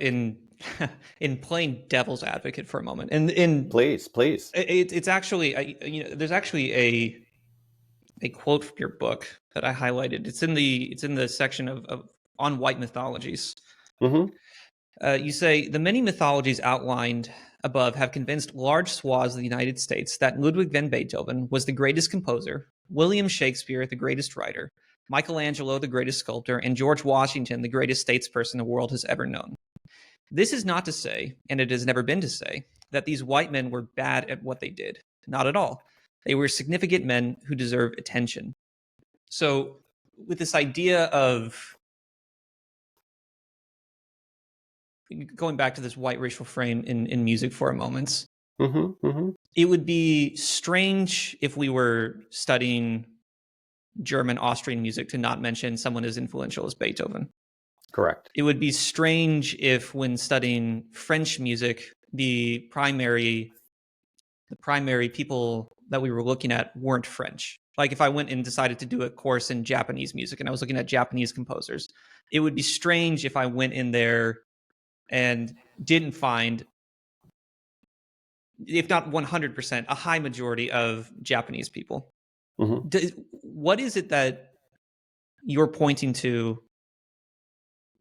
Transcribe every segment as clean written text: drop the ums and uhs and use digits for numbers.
in in playing devil's advocate for a moment, and in Please. it's actually there's actually a quote from your book that I highlighted. It's in the section of on white mythologies. Mm-hmm. You say the many mythologies outlined above have convinced large swaths of the United States that Ludwig van Beethoven was the greatest composer, William Shakespeare the greatest writer, Michelangelo the greatest sculptor, and George Washington the greatest statesperson the world has ever known. This is not to say, and it has never been to say, that these white men were bad at what they did. Not at all. They were significant men who deserve attention. So, with this idea of going back to this white racial frame in music for a moment, it would be strange if we were studying German, Austrian music to not mention someone as influential as Beethoven. Correct. It would be strange if, when studying French music, the primary people that we were looking at weren't French. Like if I went and decided to do a course in Japanese music and I was looking at Japanese composers, it would be strange if I went in there and didn't find, if not 100%, a high majority of Japanese people. What is it that you're pointing to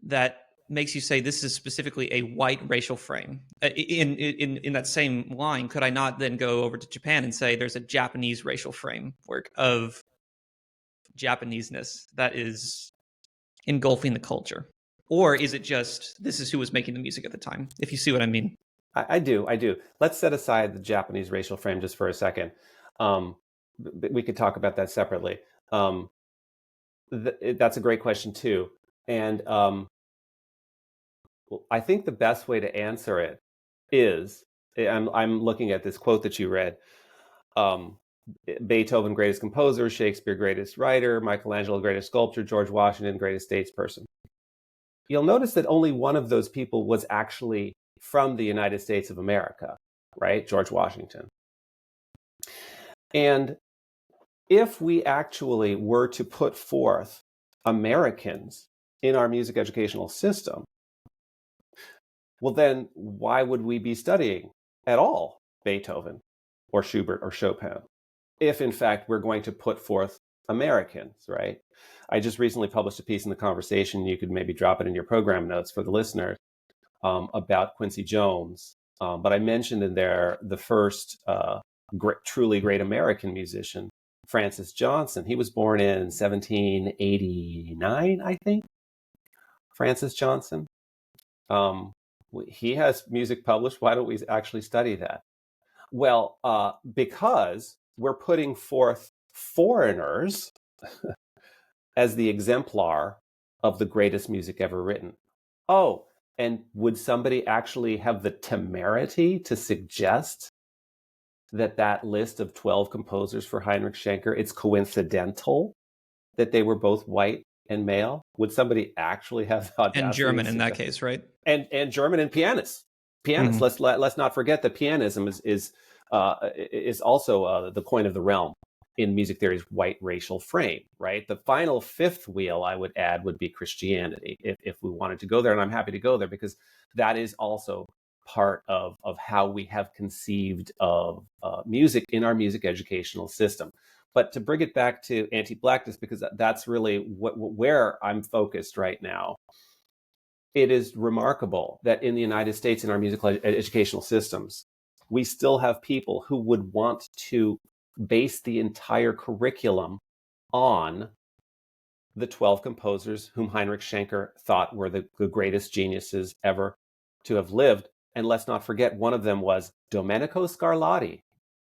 that makes you say this is specifically a white racial frame? In that same line, could I not then go over to Japan and say there's a Japanese racial framework of Japaneseness that is engulfing the culture? Or is it just this is who was making the music at the time, if you see what I mean? I do. Let's set aside the Japanese racial frame just for a second. We could talk about that separately. That's a great question too. And I think the best way to answer it is, I'm looking at this quote that you read. Beethoven, greatest composer; Shakespeare, greatest writer; Michelangelo, greatest sculptor; George Washington, greatest statesperson. You'll notice that only one of those people was actually from the United States of America, right? George Washington. And if we actually were to put forth Americans in our music educational system, well, then why would we be studying at all Beethoven or Schubert or Chopin if, in fact, we're going to put forth Americans, right? I just recently published a piece in The Conversation. You could maybe drop it in your program notes for the listeners about Quincy Jones. But I mentioned in there the first truly great American musician, Francis Johnson. He was born in 1789, I think. Francis Johnson. He has music published. Why don't we actually study that? Well, because we're putting forth foreigners as the exemplar of the greatest music ever written. Oh, and would somebody actually have the temerity to suggest that list of 12 composers for Heinrich Schenker, it's coincidental that they were both white and male? Would somebody actually have the audacity? And German in that case, right? And German and pianists. Let's not forget that pianism is also the coin of the realm in music theory's white racial frame, right? The final fifth wheel, I would add, would be Christianity, if we wanted to go there. And I'm happy to go there because that is also part of how we have conceived of music in our music educational system. But to bring it back to anti-Blackness, because that's really where I'm focused right now, it is remarkable that in the United States, in our musical educational systems, we still have people who would want to base the entire curriculum on the 12 composers whom Heinrich Schenker thought were the greatest geniuses ever to have lived. And let's not forget, one of them was Domenico Scarlatti,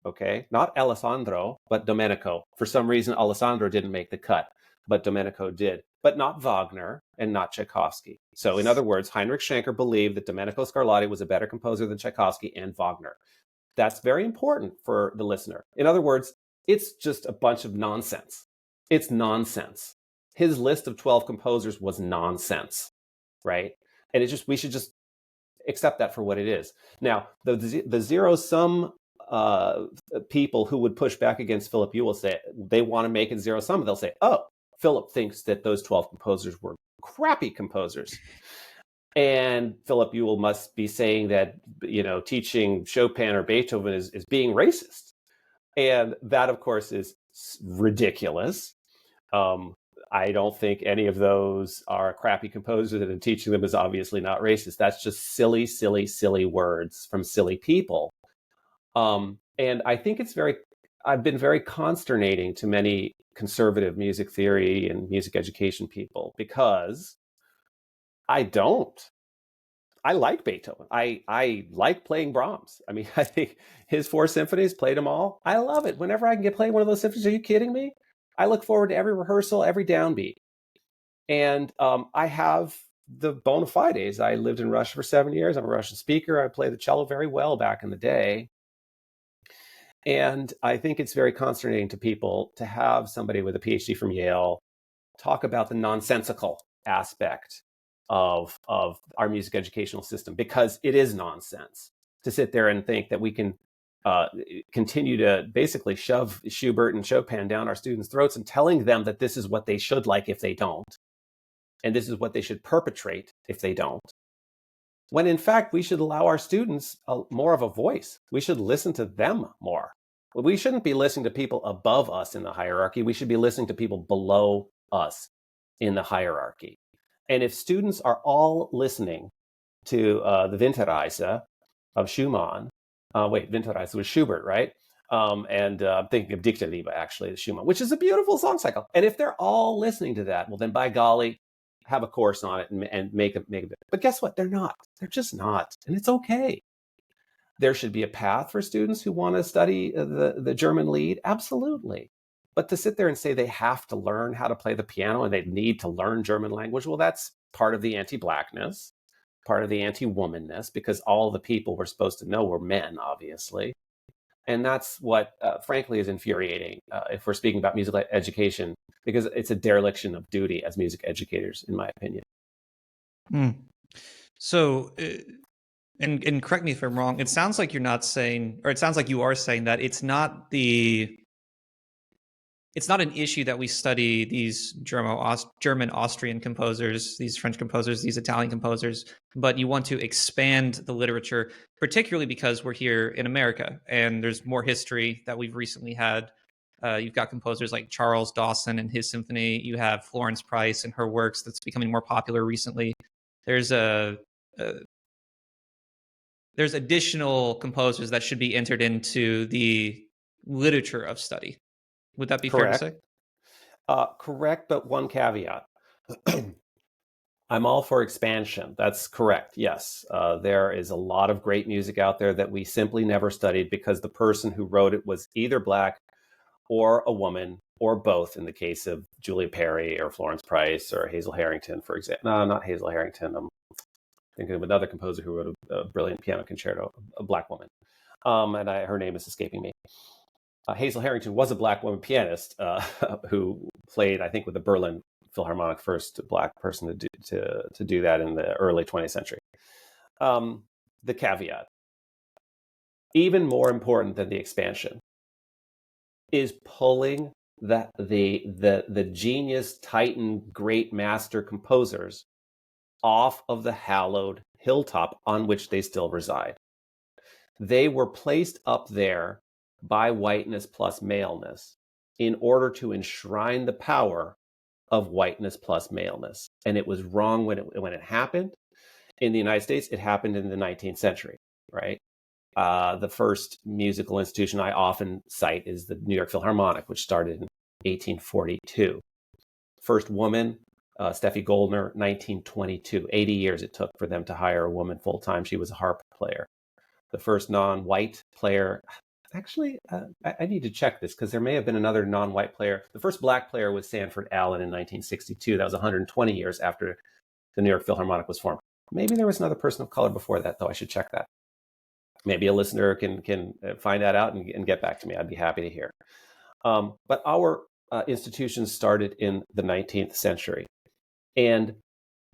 okay? Not Alessandro, but Domenico. For some reason, Alessandro didn't make the cut, but Domenico did. But not Wagner and not Tchaikovsky. So in other words, Heinrich Schenker believed that Domenico Scarlatti was a better composer than Tchaikovsky and Wagner. That's very important for the listener. In other words, it's just a bunch of nonsense. It's nonsense. His list of 12 composers was nonsense, right? And we should just accept that for what it is. Now, the zero-sum people who would push back against Philip Ewell say they want to make it zero-sum. They'll say, oh, Philip thinks that those 12 composers were crappy composers. And Philip Ewell must be saying that, teaching Chopin or Beethoven is being racist. And that, of course, is ridiculous. I don't think any of those are crappy composers, and teaching them is obviously not racist. That's just silly, silly, silly words from silly people. And I think I've been very consternating to many conservative music theory and music education people, because I don't. I like Beethoven. I like playing Brahms. I mean, I think his 4 symphonies, played them all. I love it. Whenever I can get playing one of those symphonies, are you kidding me? I look forward to every rehearsal, every downbeat. And I have the bona fides. I lived in Russia for 7 years. I'm a Russian speaker. I play the cello very well back in the day. And I think it's very consternating to people to have somebody with a PhD from Yale talk about the nonsensical aspect of our music educational system, because it is nonsense to sit there and think that we can continue to basically shove Schubert and Chopin down our students' throats and telling them that this is what they should like if they don't, and this is what they should perpetrate if they don't. When in fact, we should allow our students more of a voice. We should listen to them more. We shouldn't be listening to people above us in the hierarchy. We should be listening to people below us in the hierarchy. And if students are all listening to the Winterreise of Schumann, Winterreise was Schubert, right? And I'm thinking of Dichterliebe, actually, the Schumann, which is a beautiful song cycle. And if they're all listening to that, well, then by golly, have a course on it and make a bit. But guess what? They're not. They're just not. And it's okay. There should be a path for students who want to study the German Lied. Absolutely. But to sit there and say they have to learn how to play the piano and they need to learn German language, well, that's part of the anti-Blackness, part of the anti-womanness, because all the people we're supposed to know were men, obviously. And that's what, frankly, is infuriating if we're speaking about music education, because it's a dereliction of duty as music educators, in my opinion. So, and correct me if I'm wrong, it sounds like you're not saying, or it sounds like you are saying that it's not an issue that we study these German Austrian composers, these French composers, these Italian composers, but you want to expand the literature, particularly because we're here in America and there's more history that we've recently had. You've got composers like Charles Dawson and his symphony. You have Florence Price and her works that's becoming more popular recently. There's there's additional composers that should be entered into the literature of study. Would that be Correct. fair to say? Correct, but one caveat. I'm all for expansion. That's correct. Yes, there is a lot of great music out there that we simply never studied because the person who wrote it was either Black or a woman, or both in the case of Julia Perry or Florence Price or Hazel Harrington, for example. No, not Hazel Harrington. I'm thinking of another composer who wrote a brilliant piano concerto, a Black woman. And her name is escaping me. Hazel Harrington was a Black woman pianist who played, I think, with the Berlin Philharmonic, first Black person to do that in the early 20th century. The caveat, even more important than the expansion, is pulling the genius, titan, great master composers off of the hallowed hilltop on which they still reside. They were placed up there by whiteness plus maleness in order to enshrine the power of whiteness plus maleness. And it was wrong when it happened. In the United States, it happened in the 19th century, right? The first musical institution I often cite is the New York Philharmonic, which started in 1842. First woman, Steffi Goldner, 1922. 80 years it took for them to hire a woman full-time. She was a harp player. The first non-white player, actually, I need to check this because there may have been another non-white player. The first Black player was Sanford Allen in 1962. That was 120 years after the New York Philharmonic was formed. Maybe there was another person of color before that, though. I should check that. Maybe a listener can find that out and get back to me. I'd be happy to hear. But our institutions started in the 19th century. And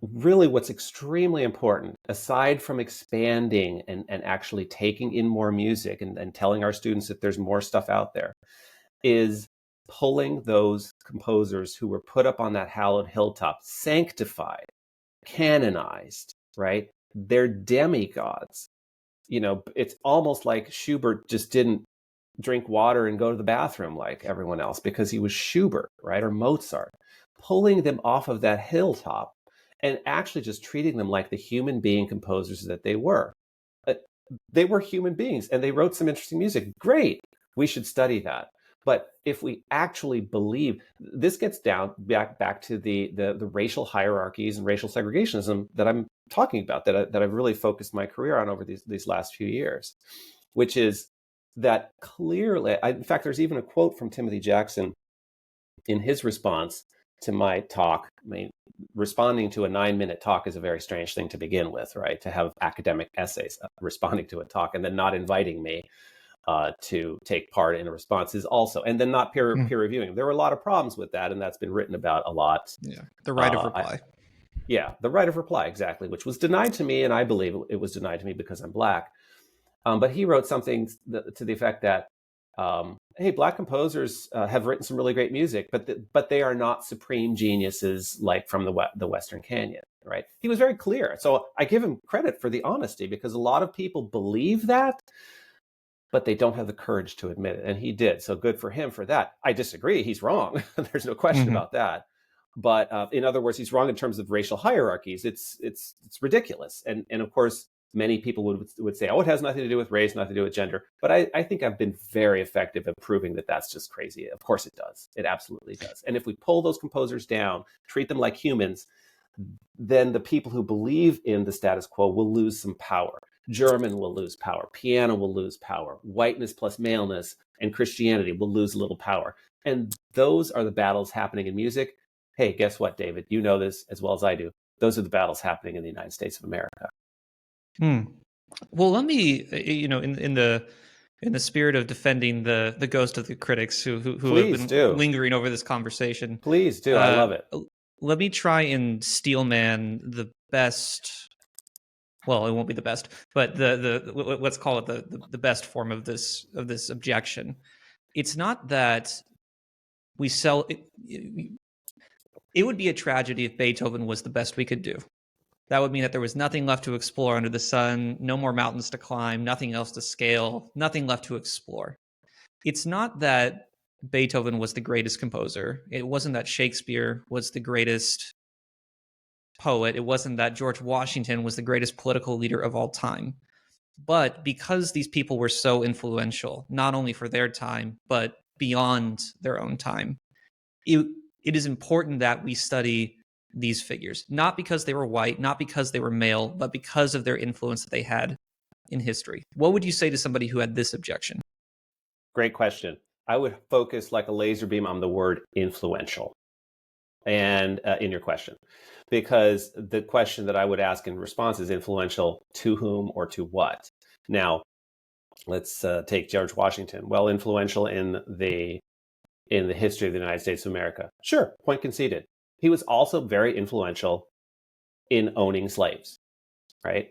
really what's extremely important, aside from expanding and actually taking in more music and telling our students that there's more stuff out there, is pulling those composers who were put up on that hallowed hilltop, sanctified, canonized, right? They're demigods. It's almost like Schubert just didn't drink water and go to the bathroom like everyone else because he was Schubert, right? Or Mozart, pulling them off of that hilltop and actually just treating them like the human being composers that they were. Uh, They were human beings and they wrote some interesting music. Great. We should study that. But if we actually believe, this gets back to the racial hierarchies and racial segregationism that I'm talking about, that I've really focused my career on over these last few years, which is that clearly, in fact, there's even a quote from Timothy Jackson in his response to my talk. I mean, responding to a 9-minute talk is a very strange thing to begin with, right? To have academic essays responding to a talk and then not inviting me to take part in a response is also, and then not peer reviewing. There were a lot of problems with that, and that's been written about a lot. Yeah, the right of reply. The right of reply, exactly, which was denied to me, and I believe it was denied to me because I'm Black. But he wrote something to the effect that, hey, Black composers have written some really great music, but they are not supreme geniuses like from the Western Canyon, right? He was very clear. So I give him credit for the honesty, because a lot of people believe that, but they don't have the courage to admit it. And he did. So good for him for that. I disagree. He's wrong. There's no question about that. But in other words, he's wrong in terms of racial hierarchies. It's ridiculous. And of course, many people would say, oh, it has nothing to do with race, nothing to do with gender. But I think I've been very effective at proving that that's just crazy. Of course it does. It absolutely does. And if we pull those composers down, treat them like humans, then the people who believe in the status quo will lose some power. German will lose power. Piano will lose power. Whiteness plus maleness and Christianity will lose a little power. And those are the battles happening in music. Hey, guess what, David? You know this as well as I do. Those are the battles happening in the United States of America. Well, let me, in the spirit of defending the ghost of the critics who have been lingering over this conversation. Please do. I love it. Let me try and steelman the best. Well, it won't be the best, but the let's call it the best form of this objection. It's not that we sell it. It would be a tragedy if Beethoven was the best we could do. That would mean that there was nothing left to explore under the sun, no more mountains to climb, nothing else to scale, nothing left to explore. It's not that Beethoven was the greatest composer. It wasn't that Shakespeare was the greatest poet. It wasn't that George Washington was the greatest political leader of all time. But because these people were so influential, not only for their time, but beyond their own time, it is important that we study these figures, not because they were white, not because they were male, but because of their influence that they had in history. What would you say to somebody who had this objection? Great question. I would focus like a laser beam on the word influential and in your question, because the question that I would ask in response is influential to whom or to what? Now, let's take George Washington. Well, influential in the history of the United States of America. Sure, point conceded. He was also very influential in owning slaves, right?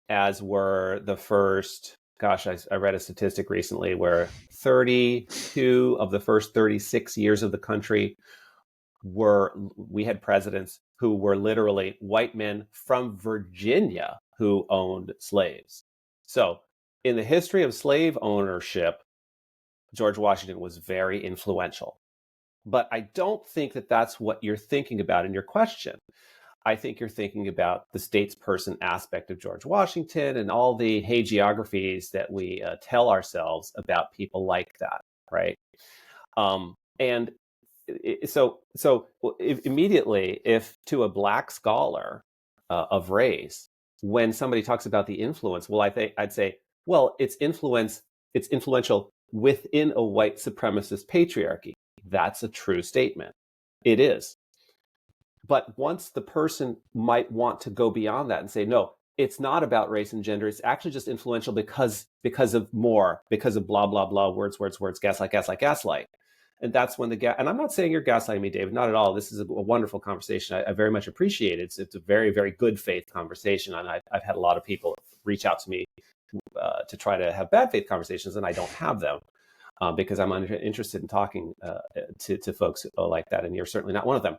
As were the first, I read a statistic recently where 32 of the first 36 years of the country we had presidents who were literally white men from Virginia who owned slaves. So in the history of slave ownership, George Washington was very influential. But I don't think that that's what you're thinking about in your question. I think you're thinking about the statesperson aspect of George Washington and all the hagiographies that we tell ourselves about people like that, right? So immediately, if to a Black scholar of race, when somebody talks about the influence, well, I'd say, well, it's influential within a white supremacist patriarchy. That's a true statement. It is. But once the person might want to go beyond that and say, no, it's not about race and gender. It's actually just influential because of blah, blah, blah, words, gaslight. And that's when and I'm not saying you're gaslighting me, David, not at all. This is a wonderful conversation. I very much appreciate it. It's a very, very good faith conversation. And I've had a lot of people reach out to me to try to have bad faith conversations, and I don't have them because I'm interested in talking to folks like that. And you're certainly not one of them.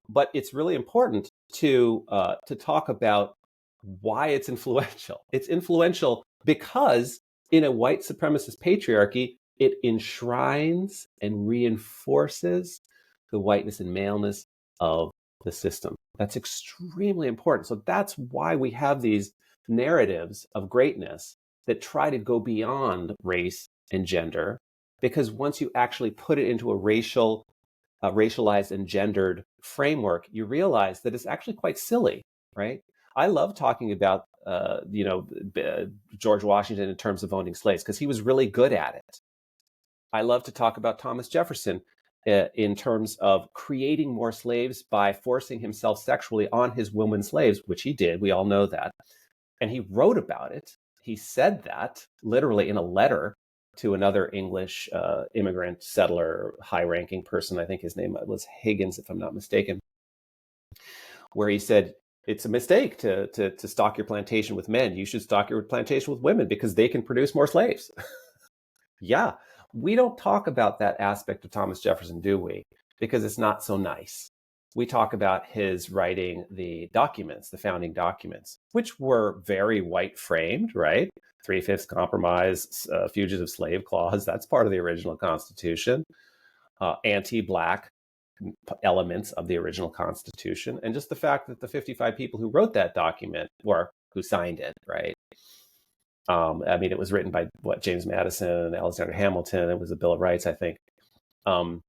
But it's really important to talk about why it's influential. It's influential because in a white supremacist patriarchy, it enshrines and reinforces the whiteness and maleness of the system. That's extremely important. So that's why we have these narratives of greatness that try to go beyond race and gender, because once you actually put it into a racialized and gendered framework, you realize that it's actually quite silly, right? I love talking about, George Washington in terms of owning slaves because he was really good at it. I love to talk about Thomas Jefferson in terms of creating more slaves by forcing himself sexually on his women slaves, which he did. We all know that. And he wrote about it. He said that literally in a letter to another English immigrant settler, high-ranking person. I think his name was Higgins, if I'm not mistaken, where he said, it's a mistake to stock your plantation with men. You should stock your plantation with women because they can produce more slaves. Yeah, we don't talk about that aspect of Thomas Jefferson, do we? Because it's not so nice. We talk about his writing the documents, the founding documents, which were very white framed, right? 3/5 compromise, fugitive slave clause, that's part of the original Constitution. Anti-Black elements of the original Constitution. And just the fact that the 55 people who wrote that document, or who signed it, right? I mean, it was written by James Madison, Alexander Hamilton. It was a Bill of Rights, I think. There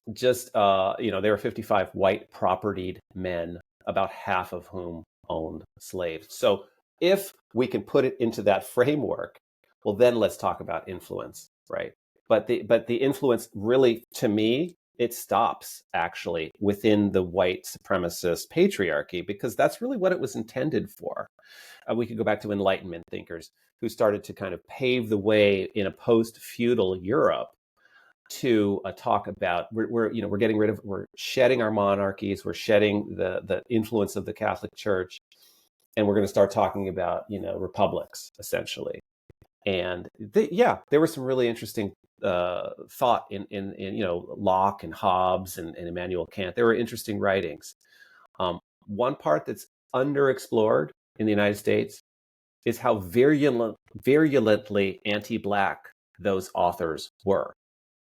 were 55 white propertied men, about half of whom owned slaves. So if we can put it into that framework, well, then let's talk about influence, right? But the influence really, to me, it stops actually within the white supremacist patriarchy, because that's really what it was intended for. We could go back to Enlightenment thinkers who started to kind of pave the way in a post-feudal Europe to talk about we're shedding our monarchies, we're shedding the influence of the Catholic Church, and we're going to start talking about republics essentially. And there was some really interesting thought in Locke and Hobbes and Immanuel Kant. There were interesting writings. One part that's underexplored in the United States is how virulently anti-Black those authors were.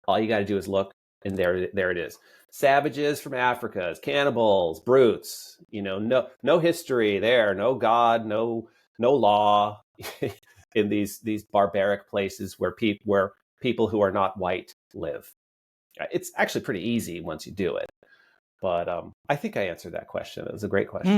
All you got to do is look, and there it is. Savages from Africa, cannibals, brutes. No history there, no God, no law in these barbaric places where people who are not white live. It's actually pretty easy once you do it. But I think I answered that question. It was a great question.